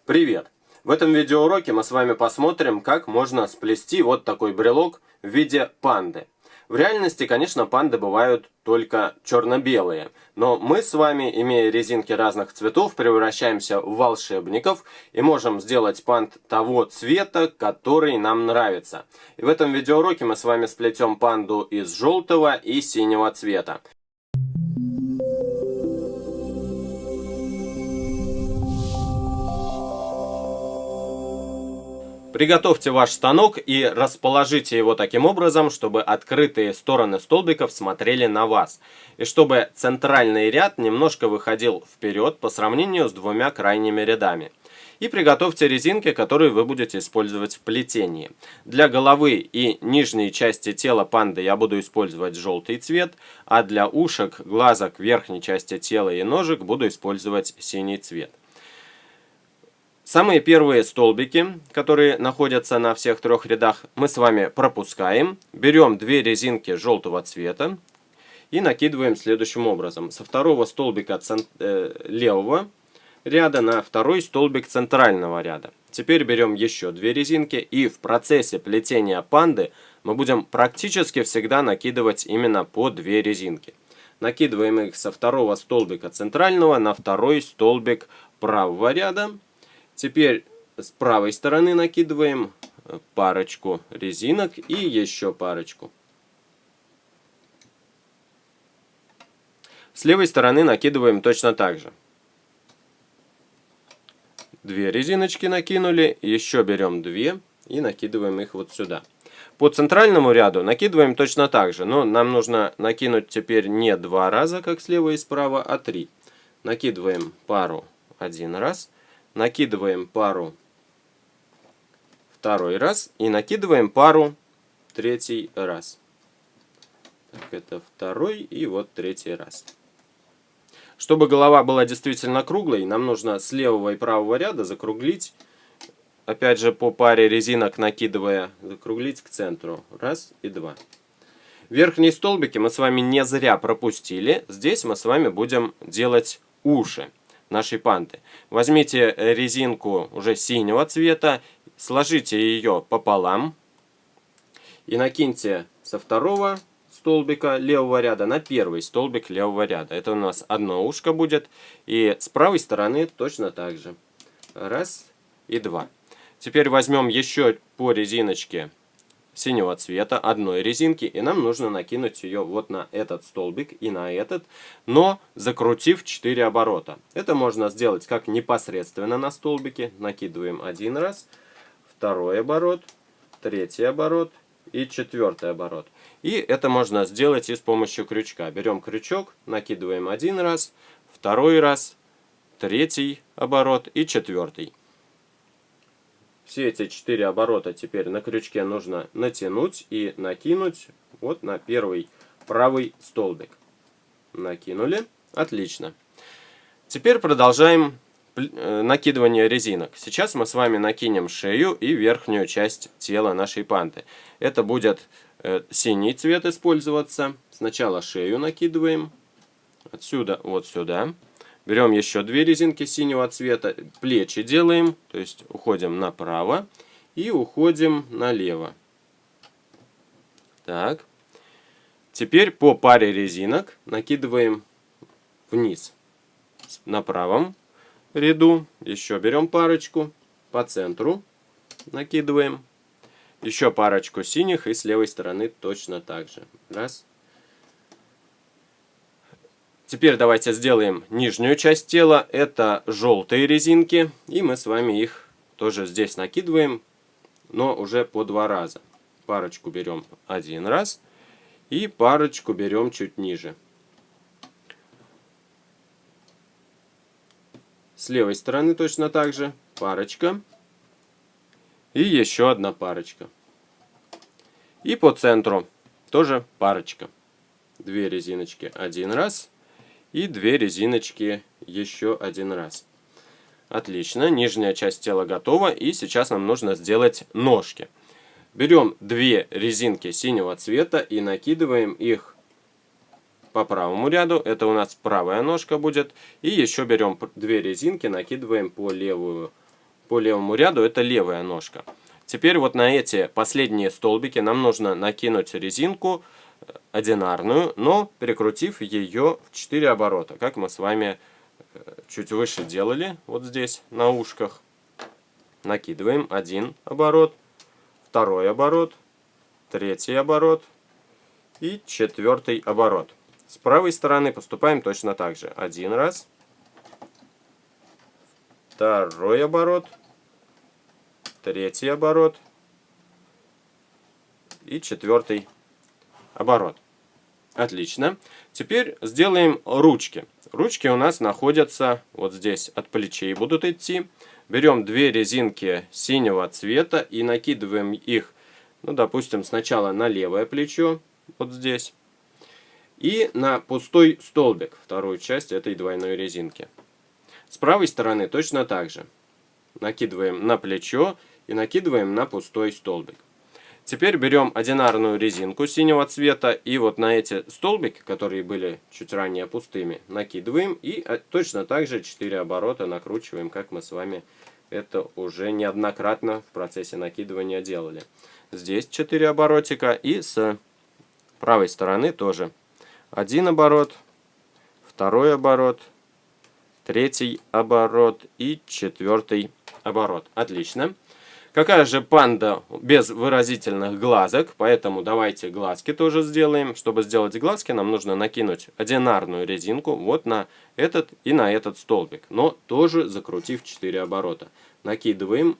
Привет! В этом видеоуроке мы с вами посмотрим, как можно сплести вот такой брелок в виде панды. В реальности, конечно, панды бывают только черно-белые, но мы с вами, имея резинки разных цветов, превращаемся в волшебников и можем сделать панд того цвета, который нам нравится. И в этом видеоуроке мы с вами сплетем панду из желтого и синего цвета. Приготовьте ваш станок и расположите его таким образом, чтобы открытые стороны столбиков смотрели на вас. И чтобы центральный ряд немножко выходил вперед по сравнению с двумя крайними рядами. И приготовьте резинки, которые вы будете использовать в плетении. Для головы и нижней части тела панды я буду использовать желтый цвет, а для ушек, глазок, верхней части тела и ножек буду использовать синий цвет. Самые первые столбики, которые находятся на всех трех рядах, мы с вами пропускаем. Берем две резинки желтого цвета и накидываем следующим образом. Со второго столбика левого ряда на второй столбик центрального ряда. Теперь берем еще две резинки и в процессе плетения панды мы будем практически всегда накидывать именно по две резинки. Накидываем их со второго столбика центрального на второй столбик правого ряда. Теперь с правой стороны накидываем парочку резинок и еще парочку. С левой стороны накидываем точно так же. Две резиночки накинули, еще берем две и накидываем их вот сюда. По центральному ряду накидываем точно так же, но нам нужно накинуть теперь не два раза, как слева и справа, а три. Накидываем пару один раз. Накидываем пару второй раз и накидываем пару третий раз. Так, это второй и вот третий раз. Чтобы голова была действительно круглой, нам нужно с левого и правого ряда закруглить, опять же по паре резинок накидывая, закруглить к центру. Раз и два. Верхние столбики мы с вами не зря пропустили. Здесь мы с вами будем делать уши нашей панды. Возьмите резинку уже синего цвета, сложите ее пополам и накиньте со второго столбика левого ряда на первый столбик левого ряда. Это у нас одно ушко будет. И с правой стороны точно так же. Раз и два. Теперь возьмем еще по резиночке синего цвета, одной резинки, и нам нужно накинуть ее вот на этот столбик и на этот, но закрутив 4 оборота. Это можно сделать как непосредственно на столбике. Накидываем один раз, второй оборот, третий оборот и четвертый оборот. И это можно сделать и с помощью крючка. Берем крючок, накидываем один раз, второй раз, третий оборот и четвертый. Все эти 4 оборота теперь на крючке нужно натянуть и накинуть вот на первый правый столбик. Накинули. Отлично. Теперь продолжаем накидывание резинок. Сейчас мы с вами накинем шею и верхнюю часть тела нашей панды. Это будет синий цвет использоваться. Сначала шею накидываем. Отсюда вот сюда. Берем еще две резинки синего цвета, плечи делаем, то есть уходим направо и уходим налево. Так. Теперь по паре резинок накидываем вниз. На правом ряду еще берем парочку, по центру накидываем. Еще парочку синих и с левой стороны точно так же. Раз. Теперь давайте сделаем нижнюю часть тела. Это желтые резинки. И мы с вами их тоже здесь накидываем, но уже по два раза. Парочку берем один раз и парочку берем чуть ниже. С левой стороны точно так же парочка. И еще одна парочка. И по центру тоже парочка. Две резиночки один раз. И две резиночки еще один раз. Отлично, нижняя часть тела готова. И сейчас нам нужно сделать ножки. Берем две резинки синего цвета и накидываем их по правому ряду. Это у нас правая ножка будет. И еще берем две резинки, накидываем по левую по левому ряду это левая ножка. Теперь вот на эти последние столбики нам нужно накинуть резинку одинарную, но перекрутив ее в 4 оборота, как мы с вами чуть выше делали, вот здесь на ушках. Накидываем один оборот, второй оборот, третий оборот и четвертый оборот. С правой стороны поступаем точно так же. Один раз, второй оборот, третий оборот и четвертый оборот. Отлично. Теперь сделаем ручки. Ручки у нас находятся вот здесь, от плечей будут идти. Берем две резинки синего цвета и накидываем их, ну, допустим, сначала на левое плечо, вот здесь, и на пустой столбик, вторую часть этой двойной резинки. С правой стороны точно так же. Накидываем на плечо и накидываем на пустой столбик. Теперь берем одинарную резинку синего цвета и вот на эти столбики, которые были чуть ранее пустыми, накидываем и точно так же 4 оборота накручиваем, как мы с вами это уже неоднократно в процессе накидывания делали. Здесь 4 оборотика и с правой стороны тоже. Один оборот, второй оборот, третий оборот и четвертый оборот. Отлично. Какая же панда без выразительных глазок, поэтому давайте глазки тоже сделаем. Чтобы сделать глазки, нам нужно накинуть одинарную резинку вот на этот и на этот столбик, но тоже закрутив 4 оборота. Накидываем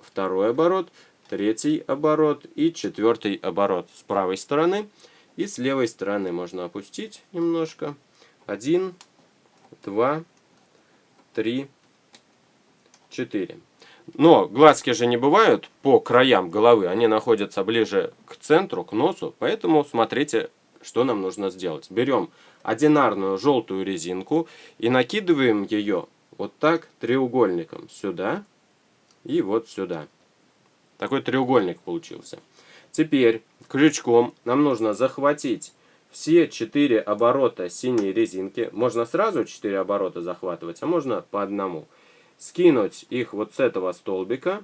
второй оборот, третий оборот и четвертый оборот с правой стороны. И с левой стороны можно опустить немножко. 1, 2, 3, 4. Но глазки же не бывают по краям головы, они находятся ближе к центру, к носу, поэтому смотрите, что нам нужно сделать. Берем одинарную желтую резинку и накидываем ее вот так треугольником сюда и вот сюда. Такой треугольник получился. Теперь крючком нам нужно захватить все 4 оборота синей резинки. Можно сразу 4 оборота захватывать, а можно по одному. Скинуть их вот с этого столбика,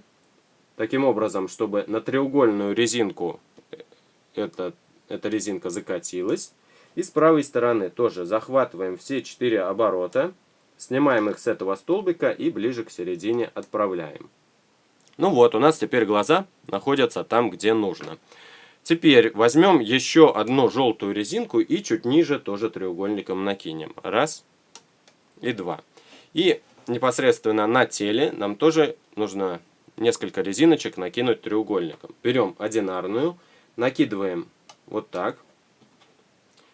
таким образом, чтобы на треугольную резинку эта резинка закатилась. И с правой стороны тоже захватываем все 4 оборота, снимаем их с этого столбика и ближе к середине отправляем. Ну вот, у нас теперь глаза находятся там, где нужно. Теперь возьмем еще одну желтую резинку и чуть ниже тоже треугольником накинем. Раз и два. И непосредственно на теле нам тоже нужно несколько резиночек накинуть треугольником. Берем одинарную, накидываем вот так.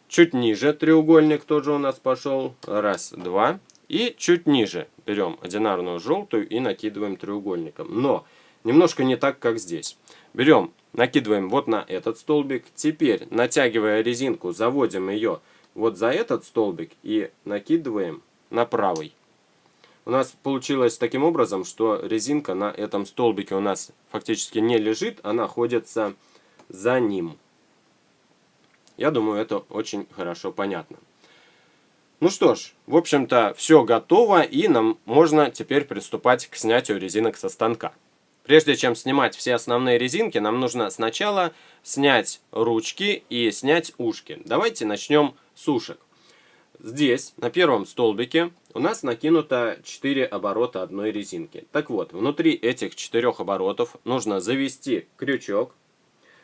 Чуть ниже треугольник тоже у нас пошел. Раз, два. И чуть ниже берем одинарную желтую и накидываем треугольником. Но немножко не так, как здесь. Берем, накидываем вот на этот столбик. Теперь, натягивая резинку, заводим ее вот за этот столбик и накидываем на правый. У нас получилось таким образом, что резинка на этом столбике у нас фактически не лежит, а находится за ним. Я думаю, это очень хорошо понятно. Ну что ж, в общем-то, все готово, и нам можно теперь приступать к снятию резинок со станка. Прежде чем снимать все основные резинки, нам нужно сначала снять ручки и снять ушки. Давайте начнем с ушек. Здесь, на первом столбике, у нас накинуто 4 оборота одной резинки. Так вот, внутри этих 4 оборотов нужно завести крючок,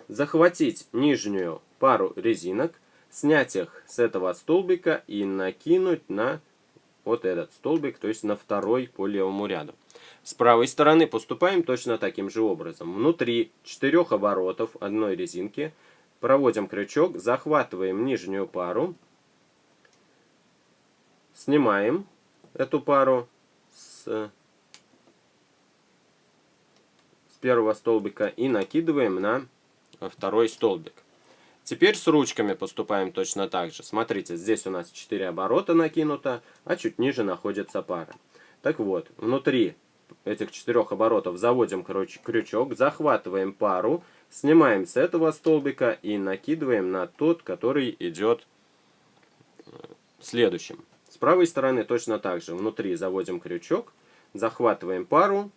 захватить нижнюю пару резинок, снять их с этого столбика и накинуть на вот этот столбик, то есть на второй по левому ряду. С правой стороны поступаем точно таким же образом. Внутри 4 оборотов одной резинки проводим крючок, захватываем нижнюю пару, снимаем эту пару с первого столбика и накидываем на второй столбик. Теперь с ручками поступаем точно так же. Смотрите, здесь у нас 4 оборота накинуто, а чуть ниже находится пара. Так вот, внутри этих 4 оборотов заводим крючок, захватываем пару, снимаем с этого столбика и накидываем на тот, который идет следующим. С правой стороны точно так же. Внутри заводим крючок, захватываем пару,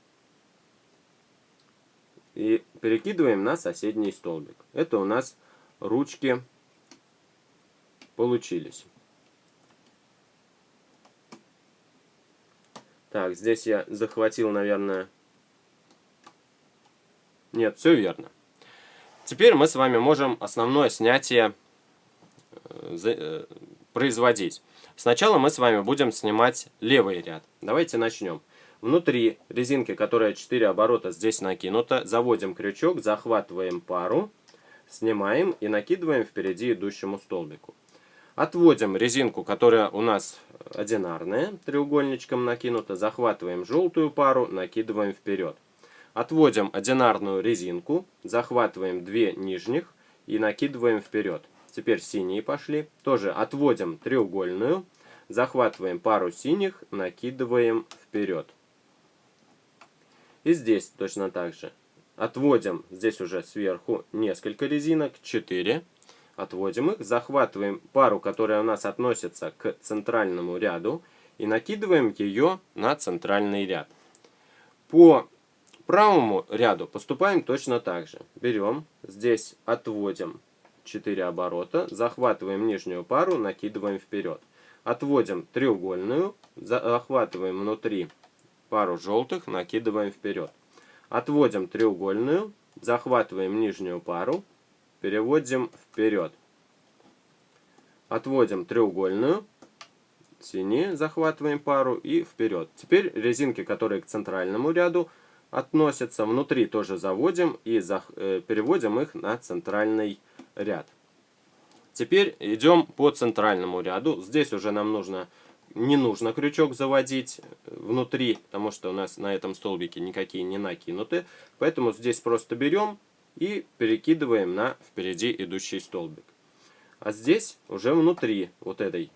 и перекидываем на соседний столбик. Это у нас ручки получились. Так, здесь я захватил, наверное... Нет, все верно. Теперь мы с вами можем основное снятие производить. Сначала мы с вами будем снимать левый ряд. Давайте начнем. Внутри резинки, которая 4 оборота здесь накинута, заводим крючок, захватываем пару, снимаем и накидываем впереди идущему столбику. Отводим резинку, которая у нас одинарная, треугольничком накинута, захватываем желтую пару, накидываем вперед. Отводим одинарную резинку, захватываем 2 нижних и накидываем вперед. Теперь синие пошли. Тоже отводим треугольную, захватываем пару синих, накидываем вперед. И здесь точно так же. Отводим здесь уже сверху несколько резинок, 4. Отводим их, захватываем пару, которая у нас относится к центральному ряду, и накидываем ее на центральный ряд. По правому ряду поступаем точно так же. Берем, здесь отводим 4 оборота, захватываем нижнюю пару, накидываем вперед. Отводим треугольную, захватываем внутри пару желтых, накидываем вперед. Отводим треугольную, захватываем нижнюю пару, переводим вперед. Отводим треугольную, синие, захватываем пару и вперед. Теперь резинки, которые к центральному ряду относятся, внутри тоже заводим и переводим их на центральный ряд. Теперь идем по центральному ряду. Здесь уже нам не нужно крючок заводить внутри, потому что у нас на этом столбике никакие не накинуты. Поэтому здесь просто берем и перекидываем на впереди идущий столбик. А здесь уже внутри вот этой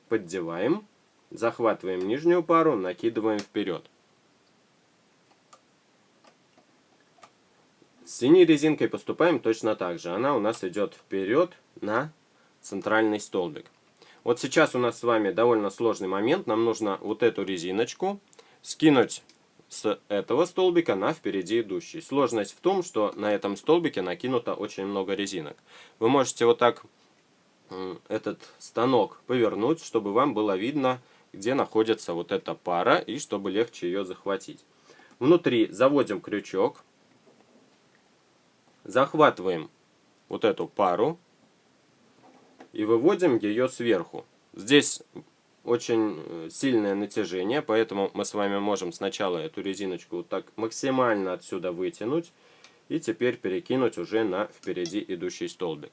поддеваем, захватываем нижнюю пару, накидываем вперед. С синей резинкой поступаем точно так же. Она у нас идет вперед на центральный столбик. Вот сейчас у нас с вами довольно сложный момент. Нам нужно вот эту резиночку скинуть с этого столбика на впереди идущий. Сложность в том, что на этом столбике накинуто очень много резинок. Вы можете вот так этот станок повернуть, чтобы вам было видно, где находится вот эта пара, и чтобы легче ее захватить. Внутри заводим крючок, захватываем вот эту пару и выводим ее сверху. Здесь очень сильное натяжение, поэтому мы с вами можем сначала эту резиночку вот так максимально отсюда вытянуть и теперь перекинуть уже на впереди идущий столбик.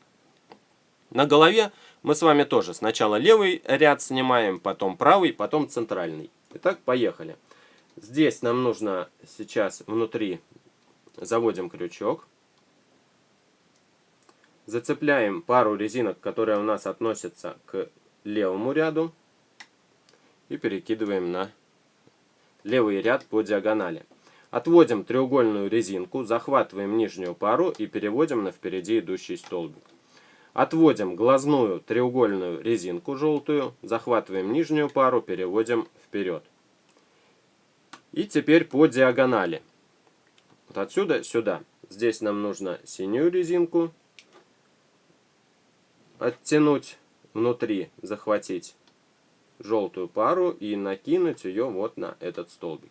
На голове мы с вами тоже сначала левый ряд снимаем, потом правый, потом центральный. Итак, поехали. Здесь нам нужно сейчас внутри заводим крючок. Зацепляем пару резинок, которые у нас относятся к левому ряду. И перекидываем на левый ряд по диагонали. Отводим треугольную резинку, захватываем нижнюю пару и переводим на впереди идущий столбик. Отводим глазную треугольную резинку желтую, захватываем нижнюю пару, переводим вперед. И теперь по диагонали. Вот отсюда сюда. Здесь нам нужно синюю резинку оттянуть внутри, захватить желтую пару и накинуть ее вот на этот столбик.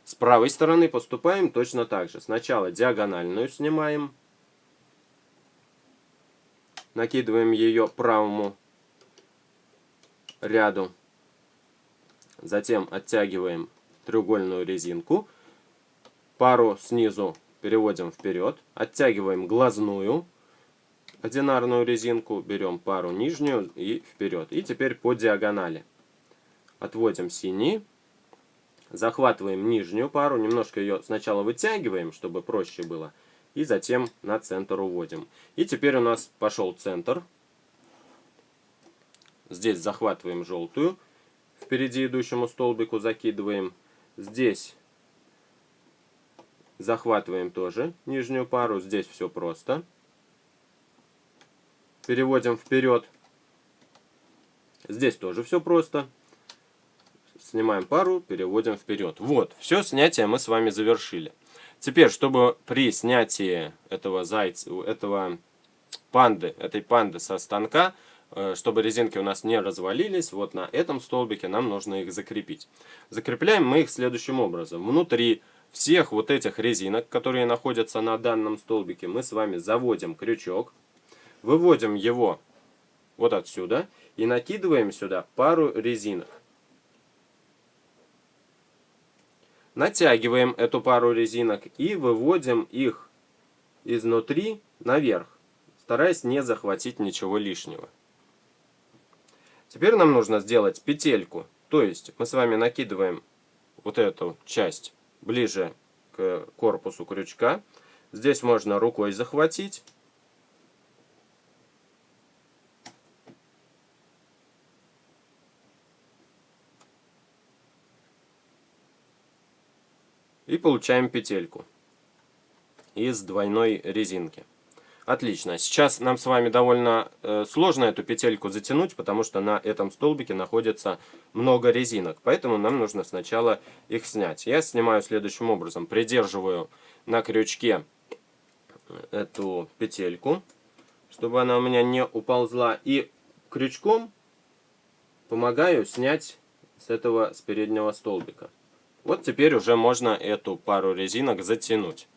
С правой стороны поступаем точно так же. Сначала диагональную снимаем. Накидываем ее правому ряду. Затем оттягиваем треугольную резинку. Пару снизу переводим вперед. Оттягиваем глазную одинарную резинку. Берем пару нижнюю и вперед. И теперь по диагонали. Отводим синий. Захватываем нижнюю пару. Немножко ее сначала вытягиваем, чтобы проще было. И затем на центр уводим. И теперь у нас пошел центр. Здесь захватываем желтую. Впереди идущему столбику закидываем. Здесь захватываем тоже нижнюю пару. Здесь все просто. Переводим вперед. Здесь тоже все просто. снимаем пару, переводим вперед. Вот, все снятие мы с вами завершили. Теперь, чтобы при снятии этого зайца, этой панды со станка, чтобы резинки у нас не развалились, вот на этом столбике нам нужно их закрепить. Закрепляем мы их следующим образом. Внутри всех вот этих резинок, которые находятся на данном столбике, мы с вами заводим крючок, выводим его вот отсюда и накидываем сюда пару резинок. Натягиваем эту пару резинок и выводим их изнутри наверх, стараясь не захватить ничего лишнего. Теперь нам нужно сделать петельку, то есть мы с вами накидываем вот эту часть ближе к корпусу крючка. Здесь можно рукой захватить. И получаем петельку из двойной резинки. Отлично. Сейчас нам с вами довольно сложно эту петельку затянуть, потому что на этом столбике находится много резинок. Поэтому нам нужно сначала их снять. Я снимаю следующим образом. Придерживаю на крючке эту петельку, чтобы она у меня не уползла. И крючком помогаю снять с переднего столбика. Вот теперь уже можно эту пару резинок затянуть.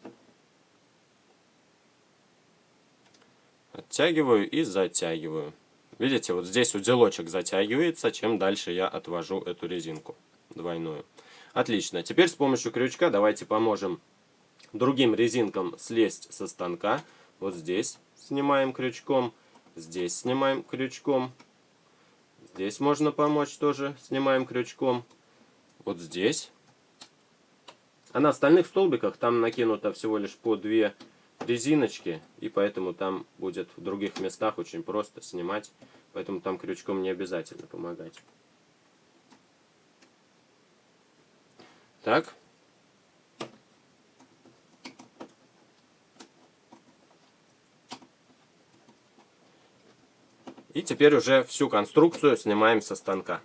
Оттягиваю и затягиваю. Видите, вот здесь узелочек затягивается, чем дальше я отвожу эту резинку двойную. Отлично. Теперь с помощью крючка давайте поможем другим резинкам слезть со станка. Вот здесь снимаем крючком, здесь снимаем крючком. Здесь можно помочь тоже, снимаем крючком. Вот здесь. А на остальных столбиках там накинуто всего лишь по 2 резиночки, и поэтому там будет в других местах очень просто снимать, поэтому там крючком не обязательно помогать. Так. И теперь уже всю конструкцию снимаем со станка.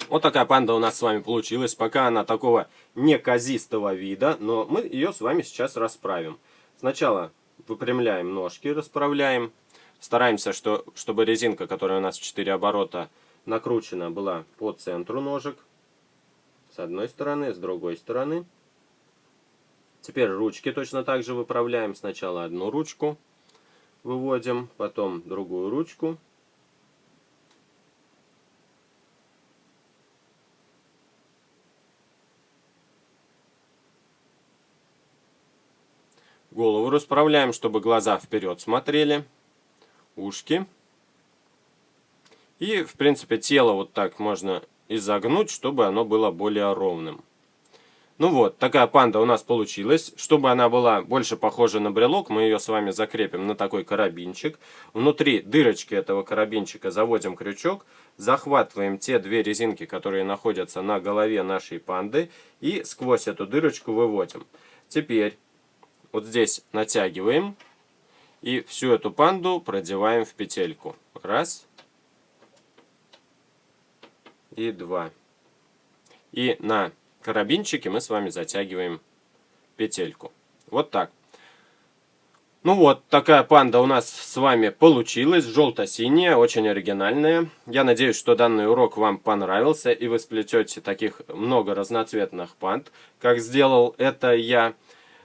Вот такая панда у нас с вами получилась. Пока она такого неказистого вида, но мы ее с вами сейчас расправим. Сначала выпрямляем ножки, расправляем. Стараемся, чтобы резинка, которая у нас в 4 оборота накручена, была по центру ножек. С одной стороны, с другой стороны. Теперь ручки точно так же выправляем. Сначала одну ручку выводим, потом другую ручку. Голову расправляем, чтобы глаза вперед смотрели, ушки. И, в принципе, тело вот так можно изогнуть, чтобы оно было более ровным. Ну вот, такая панда у нас получилась. Чтобы она была больше похожа на брелок, мы ее с вами закрепим на такой карабинчик. Внутри дырочки этого карабинчика заводим крючок, захватываем те 2 резинки, которые находятся на голове нашей панды, и сквозь эту дырочку выводим. Теперь вот здесь натягиваем и всю эту панду продеваем в петельку. Раз. И 2. И на карабинчике мы с вами затягиваем петельку. Вот так. Ну вот, такая панда у нас с вами получилась. Желто-синяя, очень оригинальная. Я надеюсь, что данный урок вам понравился, и вы сплетете таких много разноцветных панд, как сделал это я.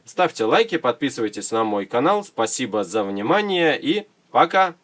Ставьте лайки, подписывайтесь на мой канал. Спасибо за внимание и пока!